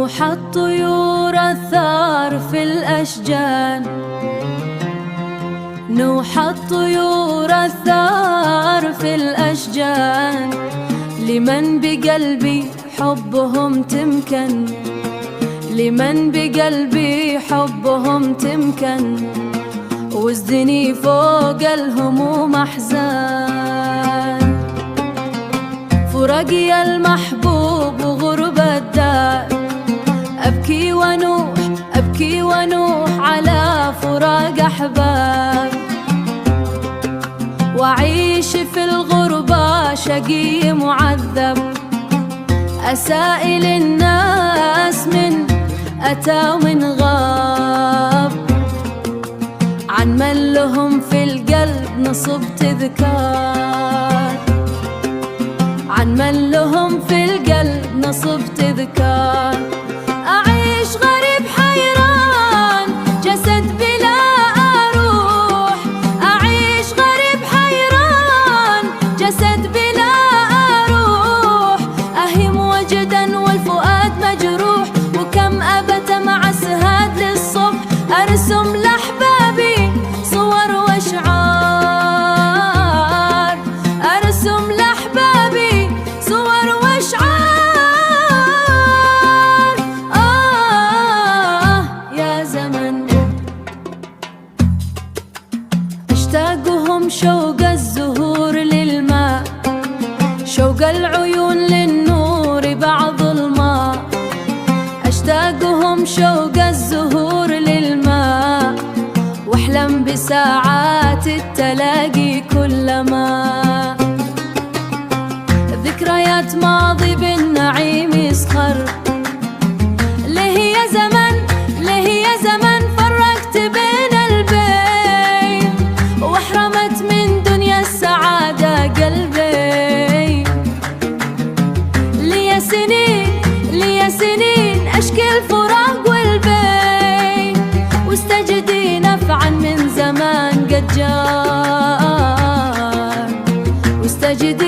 نوح الطيور الثار في الأشجان، نوح الطيور الثار في الأشجان، لمن بقلبي حبهم تمكن، لمن بقلبي حبهم تمكن، وزدني فوق الهموم أحزان. فرقي المحبوب وغرب الدار، أبكي ونوح أبكي ونوح على فراق أحباب، وأعيش في الغربة شقي معذب، أسائل الناس من أتى ومن غاب، عن من لهم في القلب نصب تذكار، عن من لهم في القلب نصب تذكار. أعيش غريب حيران جسد بلا أروح، أعيش غريب حيران جسد بلا أروح، أهيم وجدا والفؤاد مجروح، وكم أبت مع سهاد للصبح، أرسم لأحبابي صور وأشعار، أرسم لأحبابي صور وأشعار. يا زمن اشتاقهم شوق الزهور للماء، شوق العيون للنور بعض الماء، اشتاقهم شوق الزهور للماء، واحلم بساعات التلاقي كلما ذكريات ماضي بالنعيم يسخر. ليه يا زمن ليه يا زمن فرقت بين البين، واحرمت من دنيا السعادة قلبي. لي سنين لي سنين أشكي الفراق والبين، واستجدي نفعا من زمان قد جار، واستجدي